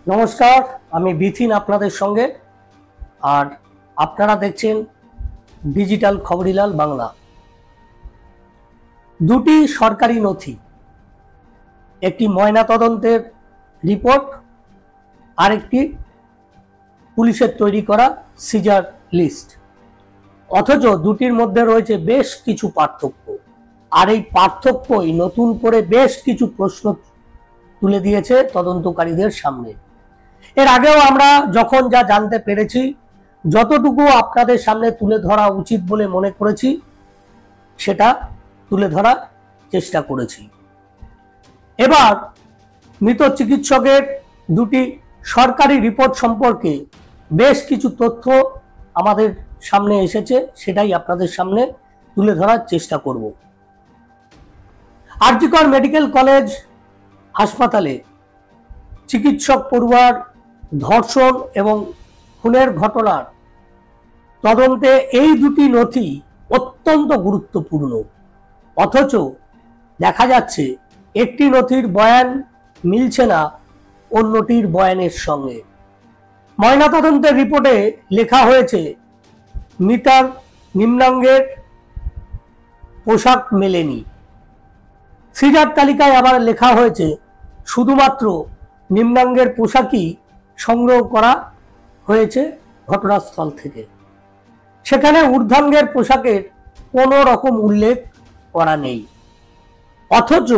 নমস্কার, আমি বিথিন আপনাদের সঙ্গে। আর আপনারা দেখছেন ডিজিটাল খবরিলাল বাংলা। দুটি সরকারি নথি, একটি ময়নাতদন্তের রিপোর্ট আর একটি পুলিশের তৈরি করা সিজার লিস্ট। অথচ দুটির মধ্যে রয়েছে বেশ কিছু পার্থক্য, আর এই পার্থক্যই নতুন করে বেশ কিছু প্রশ্ন তুলে দিয়েছে তদন্তকারীদের সামনে। এর আগেও আমরা যখন যা জানতে পেরেছি, যতটুকু আপনাদের সামনে তুলে ধরা উচিত বলে মনে করেছি সেটা তুলে ধরার চেষ্টা করেছি। এবার মৃত চিকিৎসকের দুটি সরকারি রিপোর্ট সম্পর্কে বেশ কিছু তথ্য আমাদের সামনে এসেছে, সেটাই আপনাদের সামনে তুলে ধরার চেষ্টা করব। আর.জি. কর মেডিকেল কলেজ হাসপাতালে চিকিৎসক পড়ুয়ার ধর্ষণ এবং খুনের ঘটনার তদন্তে এই দুটি নথি অত্যন্ত গুরুত্বপূর্ণ। অথচ দেখা যাচ্ছে একটি নথির বয়ান মিলছে না অন্যটির বয়ানের সঙ্গে। ময়নাতদন্তের রিপোর্টে লেখা হয়েছে মৃতার নিম্নাঙ্গের পোশাক মেলেনি। সিজার তালিকায় আবার লেখা হয়েছে শুধুমাত্র নিম্নাঙ্গের পোশাকই সংগ্রহ করা হয়েছে ঘটনাস্থল থেকে। সেখানে ঊর্ধ্বাঙ্গের পোশাকের কোনো রকম উল্লেখ করা নেই। অথচ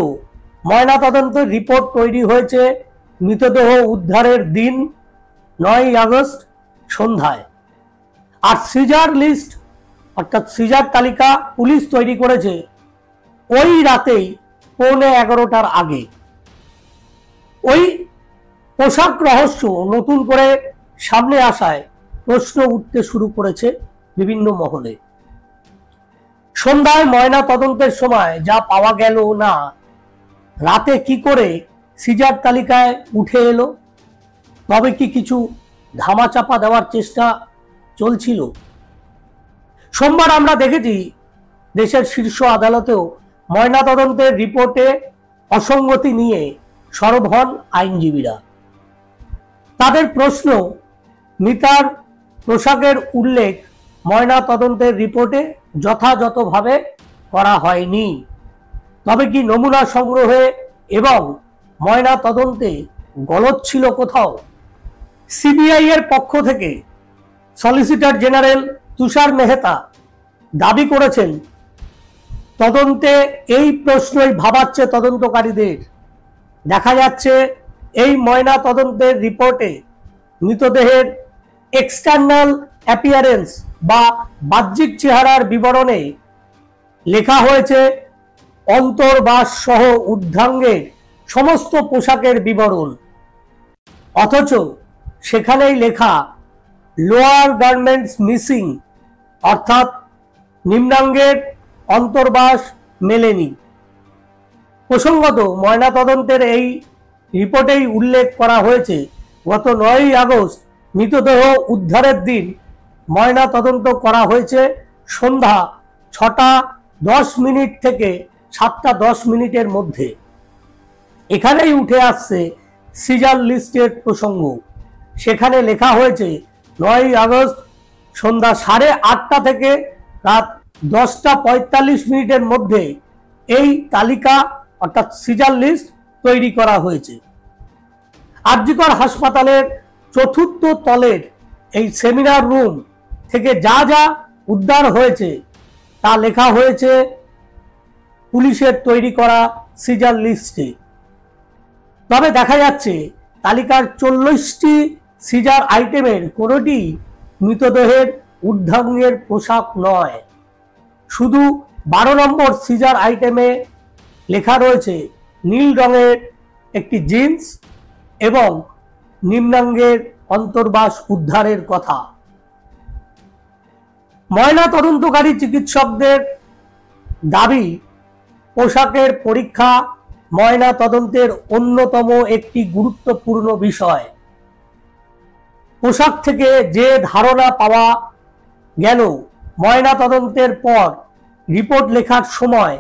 ময়নাতদন্তের রিপোর্ট তৈরি হয়েছে মৃতদেহ উদ্ধারের দিন 9 আগস্ট সন্ধ্যায়। আর সিজার লিস্ট অর্থাৎ সিজার তালিকা পুলিশ তৈরি করেছে ওই রাতেই 11:15 আগে। ওই পোশাক রহস্য নতুন করে সামনে আসায় প্রশ্ন উঠতে শুরু করেছে বিভিন্ন মহলে। সন্ধ্যায় ময়না তদন্তের সময় যা পাওয়া গেল না, রাতে কি করে সিজার তালিকায় উঠে এলো? তবে কি কিছু ধামাচাপা দেওয়ার চেষ্টা চলছিল? সোমবার আমরা দেখেছি দেশের শীর্ষ আদালতেও ময়না তদন্তের রিপোর্টে অসঙ্গতি নিয়ে সরব হন আইনজীবীরা। তাদের প্রশ্ন, মৃতার পোশাকের উল্লেখ ময়না তদন্তের রিপোর্টে যথাযথভাবে করা হয়নি। তবে কি নমুনা সংগ্রহে এবং ময়না তদন্তে গলদ ছিল কোথাও? সিবিআই এর পক্ষ থেকে সলিসিটর জেনারেল তুষার মেহতা দাবি করেছেন, তদন্তে এই প্রশ্নই ভাবাচ্ছে তদন্তকারীদের। দেখা যাচ্ছে এই ময়না তদন্তের রিপোর্টে মৃতদেহের এক্সটার্নাল অ্যাপিয়ারেন্স বা বাহ্যিক চেহারার বিবরণে লেখা হয়েছে অন্তর্বাস সহ ঊর্ধ্বাঙ্গের সমস্ত পোশাকের বিবরণ। অথচ সেখানেই লেখা লোয়ার গার্মেন্টস মিসিং, অর্থাৎ নিম্নাঙ্গের অন্তর্বাস মেলেনি। প্রসঙ্গত ময়নাতদন্তের এই রিপোর্টেই উল্লেখ করা হয়েছে গত 9 আগস্ট মৃতদেহ উদ্ধারের দিন ময়না তদন্ত করা হয়েছে সন্ধ্যা 6:10 থেকে 7:10 মধ্যে। এখানেই উঠে আসছে সিজার লিস্টের প্রসঙ্গ। সেখানে লেখা হয়েছে 9 আগস্ট সন্ধ্যা 8:30 থেকে রাত 10:45 মধ্যে এই তালিকা অর্থাৎ সিজার লিস্ট তৈরি করা হয়েছে। আর.জি. কর হাসপাতালের 4র্থ তলের এই সেমিনার রুম থেকে যা যা উদ্ধার হয়েছে তা লেখা হয়েছে পুলিশের তৈরি করা সিজার লিস্টে। তবে দেখা যাচ্ছে তালিকার 40টি সিজার আইটেমের কোনোটি মৃতদেহের ঊর্ধ্বাঙ্গের পোশাক নয়। শুধু 12 নম্বর সিজার আইটেমে লেখা রয়েছে নীল রঙের একটি জিন্স এবং নিম্নাঙ্গের অন্তর্বাস উদ্ধারের কথা। ময়না তদন্তকারী চিকিৎসকদের দাবি, পোশাকের পরীক্ষা ময়না তদন্তের অন্যতম একটি গুরুত্বপূর্ণ বিষয়। পোশাক থেকে যে ধারণা পাওয়া গেল ময়না তদন্তের পর রিপোর্ট লেখার সময়,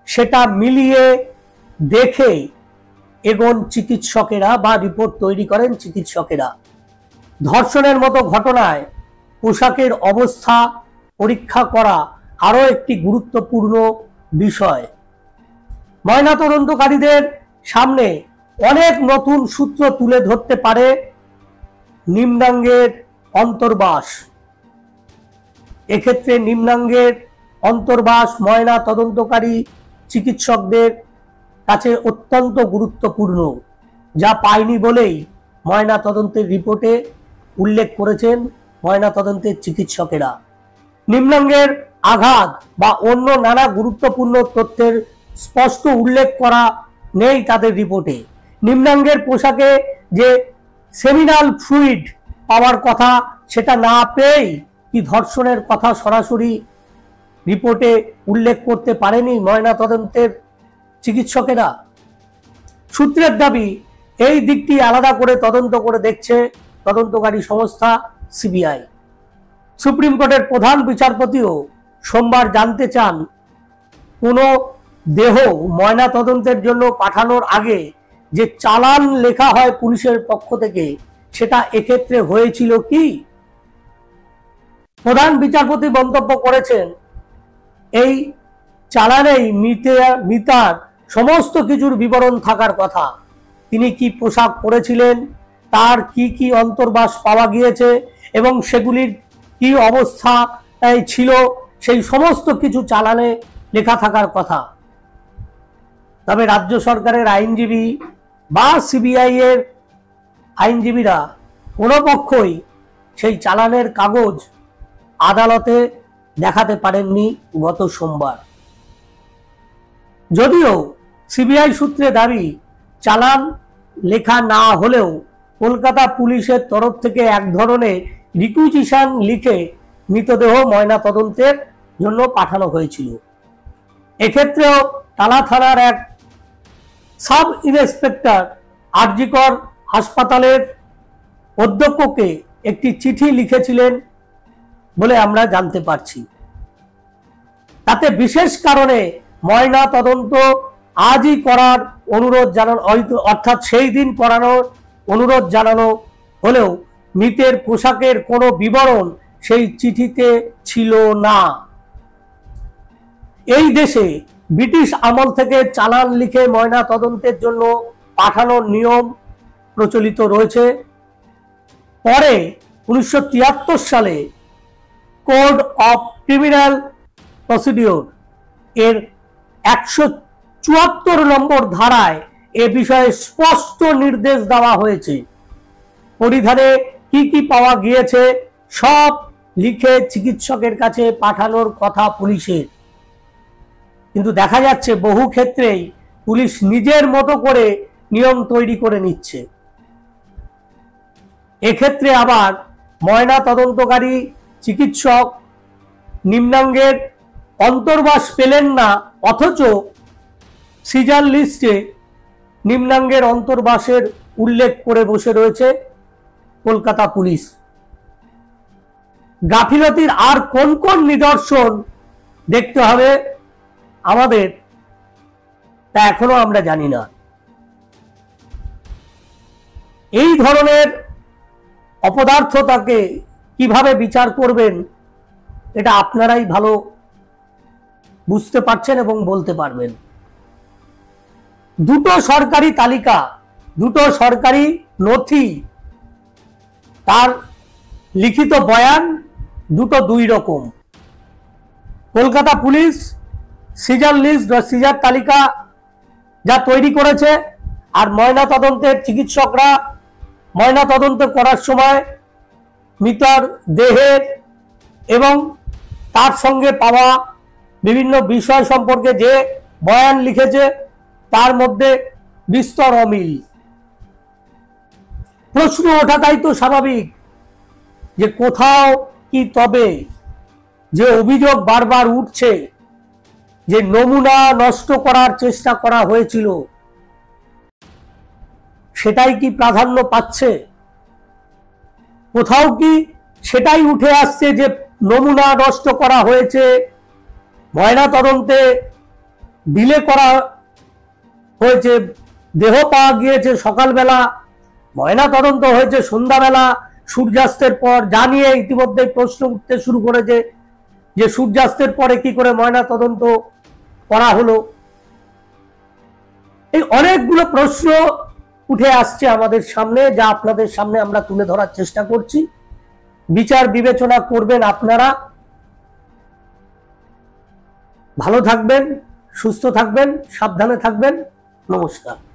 সেটা মিলিয়ে দেখে এগোন চিকিৎসকেরা বা রিপোর্ট তৈরি করেন চিকিৎসকেরা। ধর্ষণের মতো ঘটনায় পোশাকের অবস্থা পরীক্ষা করা আরও একটি গুরুত্বপূর্ণ বিষয়। ময়নাতদন্তকারীদের সামনে অনেক নতুন সূত্র তুলে ধরতে পারে নিম্নাঙ্গের অন্তর্বাস। এক্ষেত্রে নিম্নাঙ্গের অন্তর্বাস ময়না তদন্তকারী চিকিৎসকদের কাছে অত্যন্ত গুরুত্বপূর্ণ, যা পায়নি বলেই ময়না তদন্তের রিপোর্টে উল্লেখ করেছেন ময়না তদন্তের চিকিৎসকেরা। নিম্নাঙ্গের আঘাত বা অন্য নানা গুরুত্বপূর্ণ তথ্যের স্পষ্ট উল্লেখ করা নেই তাদের রিপোর্টে। নিম্নাঙ্গের পোশাকে যে সেমিনাল ফ্লুইড পাওয়ার কথা সেটা না পেয়েই কি ধর্ষণের কথা সরাসরি রিপোর্টে উল্লেখ করতে পারেনি ময়না তদন্তের চিকিৎসকেরা? সূত্রের দাবি এই দিকটি আলাদা করে তদন্ত করে দেখছে তদন্তকারী সংস্থা সিবিআই। সুপ্রিম কোর্টের প্রধান বিচারপতিও সোমবার জানতে চান, কোনো দেহ ময়না তদন্তের জন্য পাঠানোর আগে যে চালান লেখা হয় পুলিশের পক্ষ থেকে সেটা এক্ষেত্রে হয়েছিল কি? প্রধান বিচারপতি মন্তব্য করেছেন, এই চালানেই মৃতার সমস্ত কিছুর বিবরণ থাকার কথা। তিনি কি পোশাক পরেছিলেন, তার কি কি অন্তর্বাস পাওয়া গিয়েছে এবং সেগুলির কি অবস্থা ছিল, সেই সমস্ত কিছু চালানে লেখা থাকার কথা। তবে রাজ্য সরকারের আইনজীবী বা সিবিআই এর আইনজীবীরা কোনো পক্ষই সেই চালানের কাগজ আদালতে দেখাতে পারেননি গত সোমবার। যদিও সিবিআই সূত্রে দাবি, চালান লেখা না হলেও কলকাতা পুলিশের তরফ থেকে এক ধরনের রিকুইজিশন লিখে মৃতদেহ ময়না তদন্তের জন্য পাঠানো হয়েছিল। এক্ষেত্রেও টালা থানার এক সাব ইন্সপেক্টর আরজিকর হাসপাতালের অধ্যক্ষকে একটি চিঠি লিখেছিলেন বলে আমরা জানতে পারছি। তাতে বিশেষ কারণে ময়না তদন্ত আজই করার অনুরোধ জানানো, অর্থাৎ সেই দিন করানোর অনুরোধ জানানো হলেও মৃতের পোশাকের কোনো বিবরণ সেই চিঠিতে ছিল না। এই দেশে ব্রিটিশ আমল থেকে চালান লিখে ময়না তদন্তের জন্য পাঠানোর নিয়ম প্রচলিত রয়েছে। পরে 1973 সালে কোড অফ ক্রিমিনাল প্রসিডিওর এর 174 নম্বর ধারায় এ বিষয়ে স্পষ্ট নির্দেশ দেওয়া হয়েছে। পরিধানে কি কি পাওয়া গিয়েছে সব লিখে চিকিৎসকের কাছে পাঠানোর কথা পুলিশের। কিন্তু দেখা যাচ্ছে বহু ক্ষেত্রেই পুলিশ নিজের মতো করে নিয়ম তৈরি করে নিচ্ছে। এক্ষেত্রে আবার ময়না তদন্তকারী চিকিৎসক নিম্নাঙ্গের অন্তর্বাস পেলেন না, অথচ সিজার লিস্টে নিম্নাঙ্গের অন্তর্বাসের উল্লেখ করে বসে রয়েছে কলকাতা পুলিশ। গাফিলতির আর কোন কোন নিদর্শন দেখতে হবে আমাদের, তা এখনো আমরা জানি না। এই ধরনের অপদার্থতাকে কিভাবে বিচার করবেন এটা আপনারাই ভালো বুঝতে পারছেন এবং বলতে পারবেন। দুটো সরকারি তালিকা, দুটো সরকারি নথি, তার লিখিত বয়ান দুটো দুই রকম। কলকাতা পুলিশ সিজার লিস্ট বা সিজার তালিকা যা তৈরি করেছে, আর ময়না তদন্তের চিকিৎসকরা ময়না তদন্ত করার সময় মৃতার দেহের এবং তার সঙ্গে পাওয়া বিভিন্ন বিষয় সম্পর্কে যে বয়ান লিখেছে তার মধ্যে বিস্তর অমিল। প্রশ্ন ওঠাটাই তো স্বাভাবিক যে কোথাও কি তবে যে অভিযোগ বারবার উঠছে যে নমুনা নষ্ট করার চেষ্টা করা হয়েছিল, সেটাই কি প্রাধান্য পাচ্ছে? কোথাও কি সেটাই উঠে আসছে যে নমুনা নষ্ট করা হয়েছে, ময়না তদন্তে ডিলে করা হয়েছে দেহ পাওয়া গিয়েছে সকালবেলা, ময়না তদন্ত হয়েছে সন্ধ্যাবেলা সূর্যাস্তের পর, জানিয়ে ইতিমধ্যে প্রশ্ন উঠতে শুরু করেছে যে সূর্যাস্তের পরে কি করে ময়না তদন্ত করা হলো। এই অনেকগুলো প্রশ্ন উঠে আসছে আমাদের সামনে, যা আপনাদের সামনে আমরা তুলে ধরার চেষ্টা করছি। বিচার বিবেচনা করবেন আপনারা। ভালো থাকবেন, সুস্থ থাকবেন, সাবধানে থাকবেন। নমস্কার।